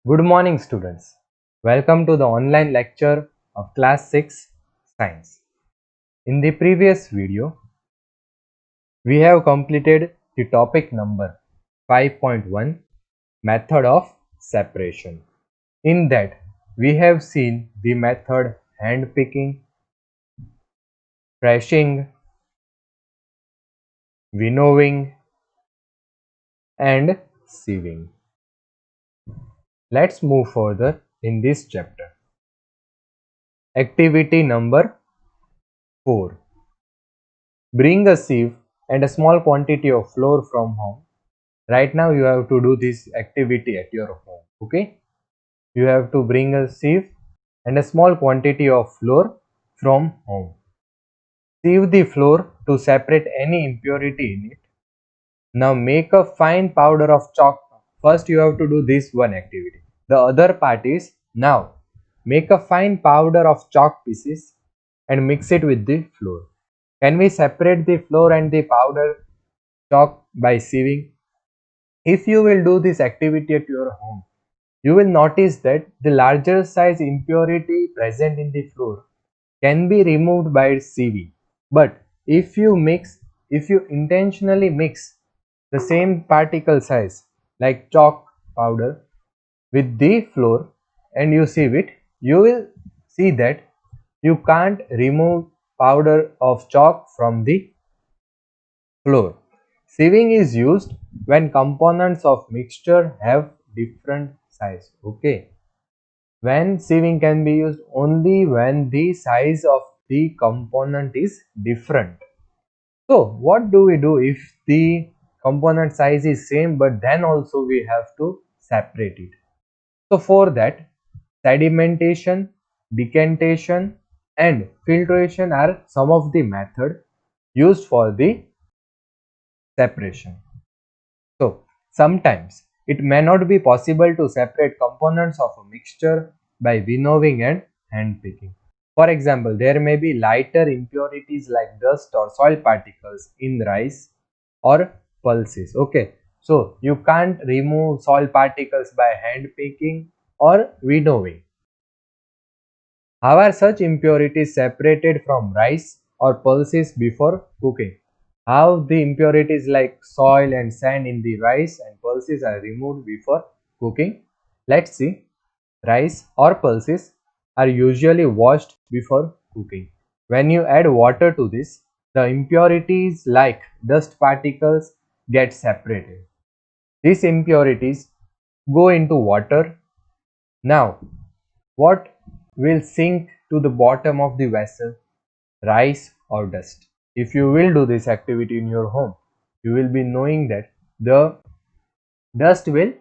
Good morning, students. Welcome to the online lecture of Class 6 Science. In the previous video, we have completed the topic number 5.1 Method of Separation. In that, we have seen the method hand picking, threshing, winnowing, and sieving. Let's move further in this chapter. Activity number 4. Bring a sieve and a small quantity of flour from home. Right now you have to do this activity at your home. Okay, you have to bring a sieve and a small quantity of flour from home. Sieve the flour to separate any impurity in it. Now make a fine powder of chalk. First you have to do this one activity. The other part is, now make a fine powder of chalk pieces and mix it with the flour. Can we separate the flour and the powder chalk by sieving? If you will do this activity at your home, you will notice that the larger size impurity present in the flour can be removed by sieving. But if you intentionally mix the same particle size like chalk powder with the flour and you sieve it, you will see that you can't remove powder of chalk from the flour. Sieving is used when components of mixture have different size. Okay. When sieving can be used only when the size of the component is different. So what do we do if the component size is same but then also we have to separate it? So for that, sedimentation, decantation and filtration are some of the method used for the separation. So sometimes it may not be possible to separate components of a mixture by winnowing and hand picking. For example, there may be lighter impurities like dust or soil particles in rice or pulses. Okay, so you can't remove soil particles by hand picking or winnowing. How are such impurities separated from rice or pulses before cooking? How the impurities like soil and sand in the rice and pulses are removed before cooking? Let's see. Rice or pulses are usually washed before cooking. When you add water to this, the impurities like dust particles get separated. These impurities go into water. Now, what will sink to the bottom of the vessel? Rice or dust? If you will do this activity in your home, you will be knowing that the dust will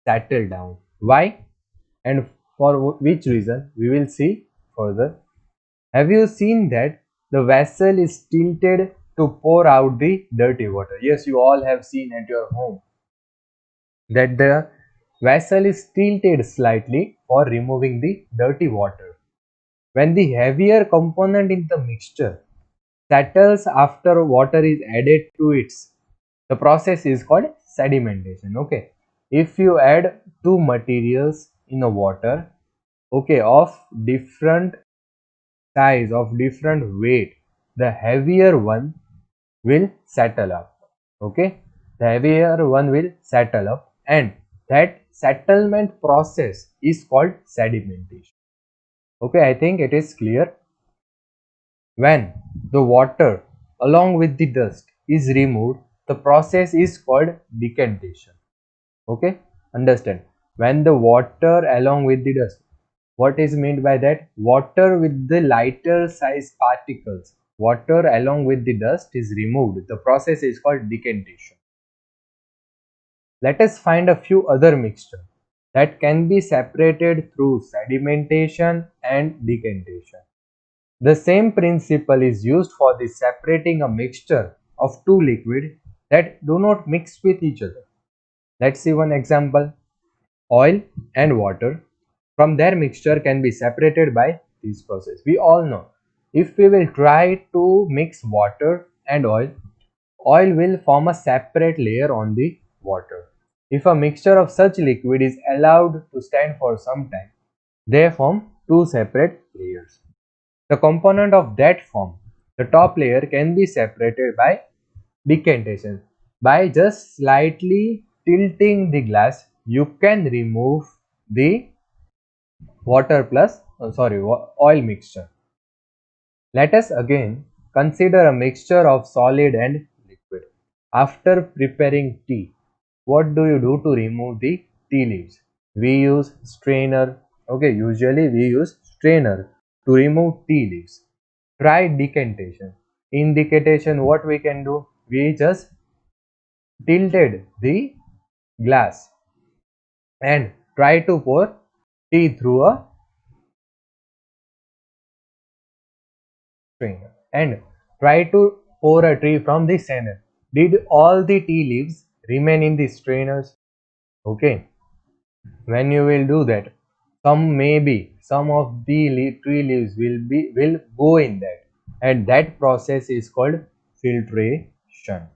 settle down. Why and for which reason we will see further. Have you seen that the vessel is tilted to pour out the dirty water? Yes, you all have seen at your home that the vessel is tilted slightly for removing the dirty water. When the heavier component in the mixture settles after water is added to it, the process is called sedimentation. Okay, if you add two materials in a water, okay, of different size, of different weight, the heavier one will settle up. Okay, the heavier one will settle up and that settlement process is called sedimentation. Okay, I think it is clear. When the water along with the dust is removed, the process is called decantation. Okay, understand? When the water along with the dust, what is meant by that? Water with the lighter size particles, water along with the dust is removed. The process is called decantation. Let us find a few other mixtures that can be separated through sedimentation and decantation. The same principle is used for the separating a mixture of two liquids that do not mix with each other. Let's see one example. Oil and water from their mixture can be separated by this process. We all know if we will try to mix water and oil will form a separate layer on the water. If a mixture of such liquid is allowed to stand for some time, they form two separate layers. The component of that form, the top layer, can be separated by decantation. By just slightly tilting the glass, you can remove the water plus oil mixture. Let us again consider a mixture of solid and liquid. After preparing tea, what do you do to remove the tea leaves? We use strainer. Okay, usually we use strainer to remove tea leaves. Try decantation. In decantation, what we can do? We just tilted the glass and try to pour tea through a strainer and try to pour a tea from the strainer. Did all the tea leaves remain in the strainers? Okay, when you will do that, some of the tree leaves will go in that, and that process is called filtration.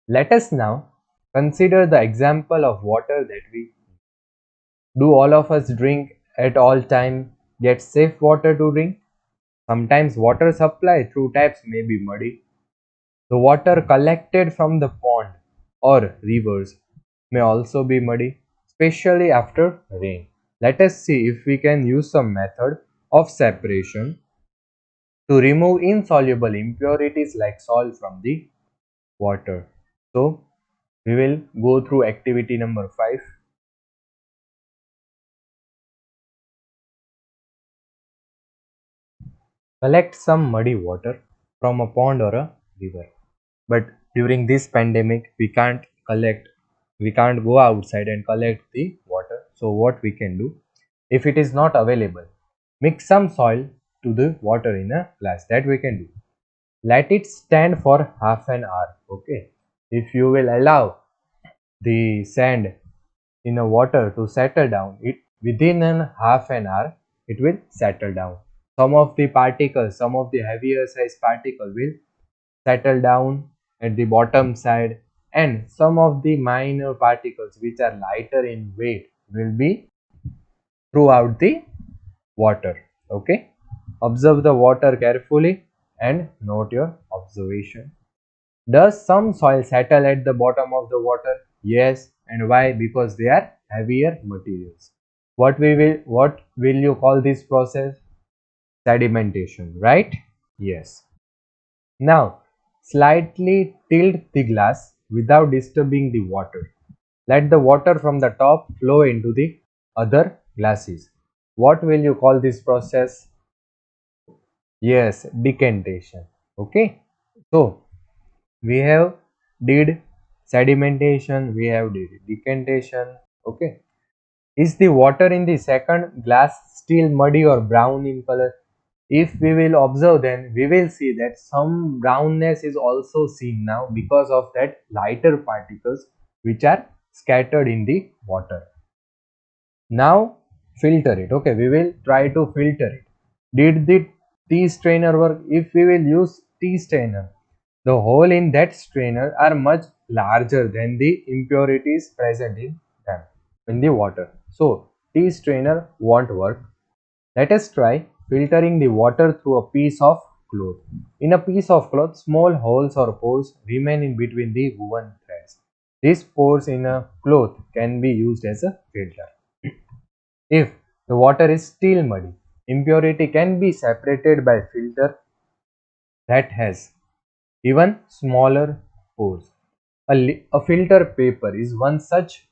Let us now consider the example of water that we do. All of us drink at all time get safe water to drink? Sometimes water supply through taps may be muddy. The water collected from the pond or rivers may also be muddy, especially after rain. Let us see if we can use some method of separation to remove insoluble impurities like salt from the water. So, we will go through activity number 5. Collect some muddy water from a pond or a river. But during this pandemic, we can't go outside and collect the water. So, what we can do, if it is not available, mix some soil to the water in a glass. That we can do. Let it stand for half an hour. Okay. If you will allow the sand in a water to settle down, it within an half an hour it will settle down. Some of the particles, some of the heavier size particle will settle down at the bottom side, and some of the minor particles which are lighter in weight will be throughout the water. Okay, observe the water carefully and note your observation. Does some soil settle at the bottom of the water? Yes. And why? Because they are heavier materials. What will you call this process? Sedimentation, right? Yes. Now, slightly tilt the glass without disturbing the water. Let the water from the top flow into the other glasses. What will you call this process? Yes, decantation. Okay. So, we have did sedimentation, we have did decantation. Okay. Is the water in the second glass still muddy or brown in color? If we will observe, then we will see that some brownness is also seen now because of that lighter particles which are scattered in the water. Now filter it. Okay, we will try to filter it. Did the tea strainer work? If we will use tea strainer, the hole in that strainer are much larger than the impurities present in them in the water. So tea strainer won't work. Let us try filtering the water through a piece of cloth. In a piece of cloth, small holes or pores remain in between the woven threads. These pores in a cloth can be used as a filter. If the water is still muddy, impurity can be separated by filter that has even smaller pores. A filter paper is one such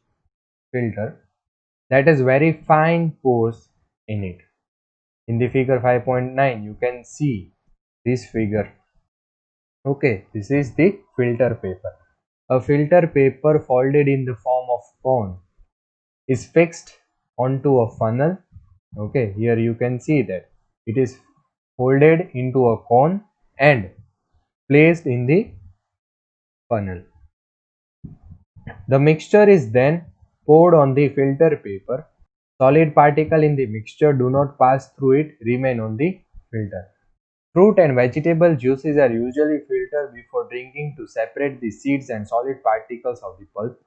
filter that has very fine pores in it. In the figure 5.9, you can see this figure. Okay, this is the filter paper. A filter paper folded in the form of cone is fixed onto a funnel. Okay, here you can see that it is folded into a cone and placed in the funnel. The mixture is then poured on the filter paper. Solid particle in the mixture do not pass through it, remain on the filter. Fruit and vegetable juices are usually filtered before drinking to separate the seeds and solid particles of the pulp.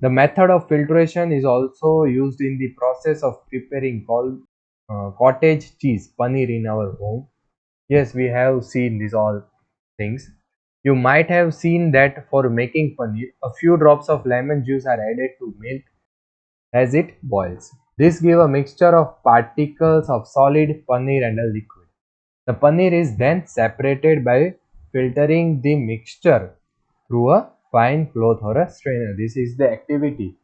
The method of filtration is also used in the process of preparing cottage cheese, paneer in our home. Yes, we have seen these all things. You might have seen that for making paneer, a few drops of lemon juice are added to milk as it boils. This gives a mixture of particles of solid paneer and a liquid. The paneer is then separated by filtering the mixture through a fine cloth or a strainer. This is the activity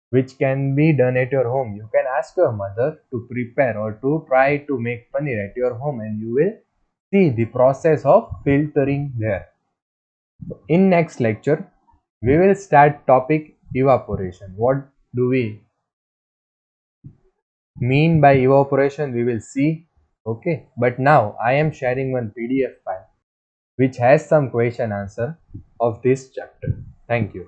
which can be done at your home. You can ask your mother to prepare or to try to make paneer at your home and you will see the process of filtering there. In next lecture, we will start topic evaporation. What do we mean by evaporation? We will see. Okay, but now I am sharing one PDF file which has some question answer of this chapter. Thank you.